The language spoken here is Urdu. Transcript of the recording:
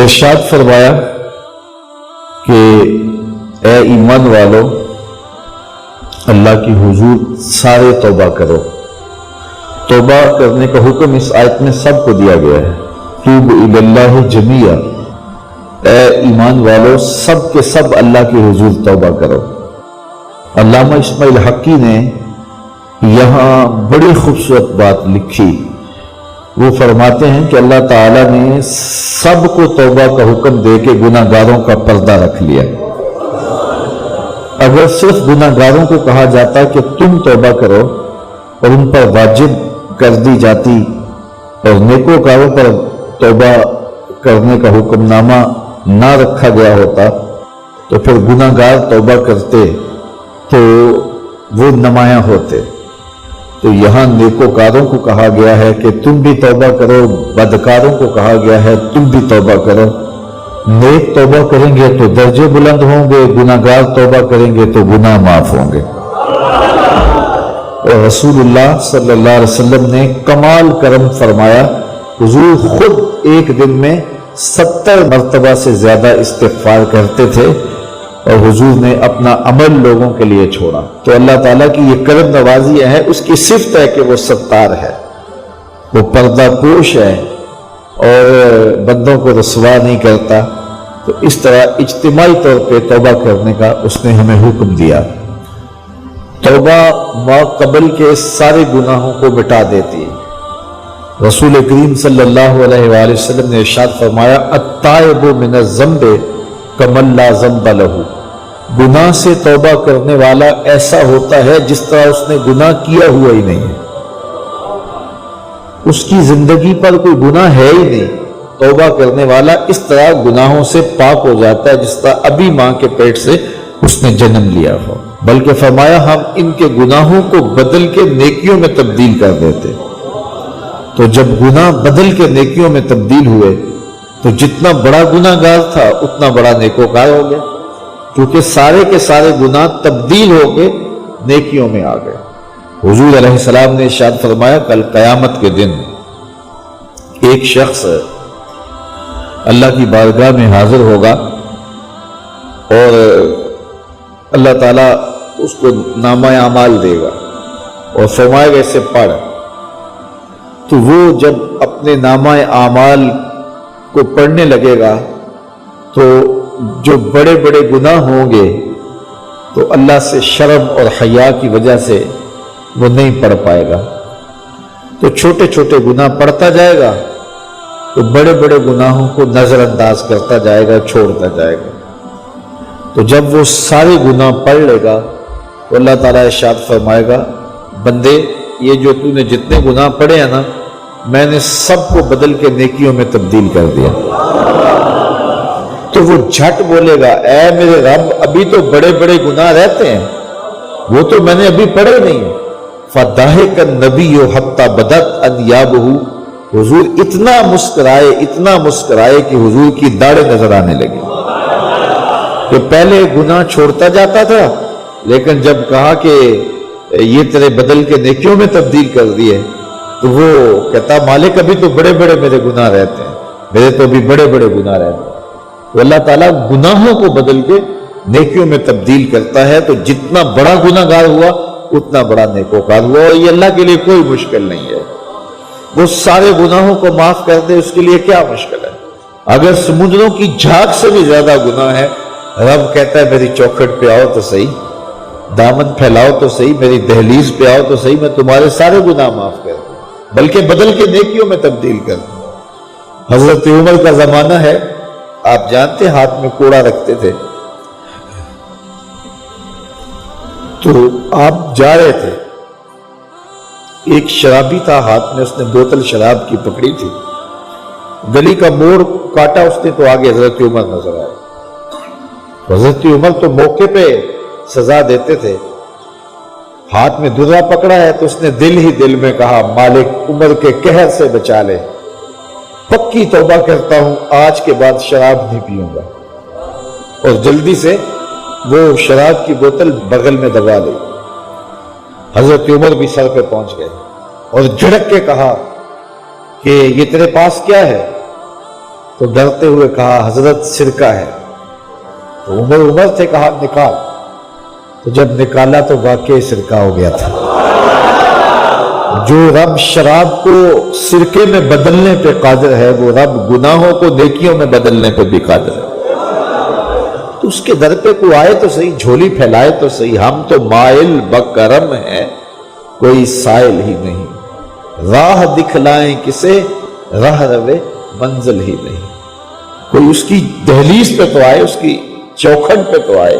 ارشاد فرمایا کہ اے ایمان والو اللہ کی حضور سارے توبہ کرو۔ توبہ کرنے کا حکم اس آیت میں سب کو دیا گیا ہے۔ توبوا الی اللہ جمیعا، اے ایمان والو سب کے سب اللہ کی حضور توبہ کرو۔ علامہ اسماعیل حقی نے یہاں بڑی خوبصورت بات لکھی۔ وہ فرماتے ہیں کہ اللہ تعالیٰ نے سب کو توبہ کا حکم دے کے گناہ گاروں کا پردہ رکھ لیا۔ اگر صرف گناہ گاروں کو کہا جاتا کہ تم توبہ کرو اور ان پر واجب کر دی جاتی اور نیکوکاروں پر توبہ کرنے کا حکم نامہ نہ رکھا گیا ہوتا تو پھر گناہ گار توبہ کرتے تو وہ نمایاں ہوتے۔ تو یہاں نیکوکاروں کو کہا گیا ہے کہ تم بھی توبہ کرو، بدکاروں کو کہا گیا ہے تم بھی توبہ کرو۔ نیک توبہ کریں گے تو درجے بلند ہوں گے، گناہ گار توبہ کریں گے تو گناہ معاف ہوں گے۔ اور رسول اللہ صلی اللہ علیہ وسلم نے کمال کرم فرمایا، حضور خود ایک دن میں 70 مرتبہ سے زیادہ استغفار کرتے تھے اور حضور نے اپنا عمل لوگوں کے لیے چھوڑا۔ تو اللہ تعالیٰ کی یہ کرم نوازی ہے، اس کی صفت ہے کہ وہ ستار ہے، وہ پردہ پوش ہے اور بندوں کو رسوا نہیں کرتا۔ تو اس طرح اجتماعی طور پہ توبہ کرنے کا اس نے ہمیں حکم دیا۔ توبہ ما قبل کے سارے گناہوں کو مٹا دیتی ہے۔ رسول کریم صلی اللہ علیہ وآلہ وسلم نے ارشاد فرمایا، التائب من الذنب کمن لا ذنب لہ، گناہ سے توبہ کرنے والا ایسا ہوتا ہے جس طرح اس نے گناہ کیا ہوا ہی نہیں ہے، اس کی زندگی پر کوئی گناہ ہے ہی نہیں۔ توبہ کرنے والا اس طرح گناہوں سے پاک ہو جاتا ہے جس طرح ابھی ماں کے پیٹ سے اس نے جنم لیا ہو۔ بلکہ فرمایا ہم ان کے گناہوں کو بدل کے نیکیوں میں تبدیل کر دیتے۔ تو جب گناہ بدل کے نیکیوں میں تبدیل ہوئے تو جتنا بڑا گناہ گار تھا اتنا بڑا نیکوکار ہو گیا، کیونکہ سارے کے سارے گناہ تبدیل ہو کے نیکیوں میں آ گئے۔ حضور علیہ السلام نے ارشاد فرمایا کل قیامت کے دن ایک شخص اللہ کی بارگاہ میں حاضر ہوگا اور اللہ تعالیٰ اس کو نامہ اعمال دے گا اور فرمائے گا اسے پڑھ۔ تو وہ جب اپنے نامہ اعمال کو پڑھنے لگے گا تو جو بڑے بڑے گناہ ہوں گے تو اللہ سے شرم اور حیا کی وجہ سے وہ نہیں پڑھ پائے گا، تو چھوٹے چھوٹے گناہ پڑھتا جائے گا تو بڑے بڑے گناہوں کو نظر انداز کرتا جائے گا، چھوڑتا جائے گا۔ تو جب وہ سارے گناہ پڑھ لے گا تو اللہ تعالیٰ ارشاد فرمائے گا بندے یہ جو تو نے جتنے گناہ پڑھے ہیں نا میں نے سب کو بدل کے نیکیوں میں تبدیل کر دیا۔ تو وہ جھٹ بولے گا اے میرے رب ابھی تو بڑے بڑے گناہ رہتے ہیں، وہ تو میں نے ابھی پڑھے نہیں ہیں۔ فَضَحِكَ النَّبِيُّ حَتَّى بَدَتْ أَنْيَابُهُ، حضور اتنا مسکرائے کہ حضور کی داڑھیں نظر آنے لگی۔ کہ پہلے گناہ چھوڑتا جاتا تھا لیکن جب کہا کہ یہ تیرے بدل کے نیکیوں میں تبدیل کر دیے تو وہ کہتا مالک ابھی تو بڑے بڑے میرے گناہ رہتے ہیں، میرے تو ابھی بڑے بڑے گناہ رہتے ہیں۔ تو اللہ تعالیٰ گناہوں کو بدل کے نیکیوں میں تبدیل کرتا ہے، تو جتنا بڑا گناہ گار ہوا اتنا بڑا نیکوکار ہوا، اور یہ اللہ کے لیے کوئی مشکل نہیں ہے۔ وہ سارے گناہوں کو معاف کر دے اس کے لیے کیا مشکل ہے؟ اگر سمندروں کی جھاگ سے بھی زیادہ گناہ ہے رب کہتا ہے میری چوکھٹ پہ آؤ تو صحیح، دامن پھیلاؤ تو صحیح، میری دہلیز پہ آؤ تو صحیح، میں تمہارے سارے گناہ معاف کر دوں، بلکہ بدل کے نیکیوں میں تبدیل کر دوں۔ حضرت عمر کا زمانہ ہے، آپ جانتے ہاتھ میں کوڑا رکھتے تھے، تو آپ جا رہے تھے، ایک شرابی تھا ہاتھ میں، اس نے بوتل شراب کی پکڑی تھی، گلی کا موڑ کاٹا اس نے تو آگے حضرت عمر نظر آئے۔ حضرت عمر تو موقع پہ سزا دیتے تھے، ہاتھ میں درا پکڑا ہے تو اس نے دل ہی دل میں کہا مالک عمر کے قہر سے بچا لے، پکی توبہ کرتا ہوں آج کے بعد شراب نہیں پیوں گا، اور جلدی سے وہ شراب کی بوتل بغل میں دبا لی۔ حضرت عمر بھی سر پہ پہنچ گئے اور جھڑک کے کہا کہ یہ تیرے پاس کیا ہے؟ تو ڈرتے ہوئے کہا حضرت سرکہ ہے. تو عمر تھے، کہا نکال. تو جب نکالا تو واقعی سرکہ ہو گیا تھا. جو رب شراب کو سرکے میں بدلنے پہ قادر ہے، وہ رب گناہوں کو نیکیوں میں بدلنے پہ بھی قادر ہے. تو اس کے در پہ کوئی آئے تو صحیح، جھولی پھیلائے تو صحیح. ہم تو مائل بکرم ہیں، کوئی سائل ہی نہیں. راہ دکھلائیں کسے، راہ روے منزل ہی نہیں. کوئی اس کی دہلیز پہ تو آئے، اس کی چوکھٹ پہ تو آئے.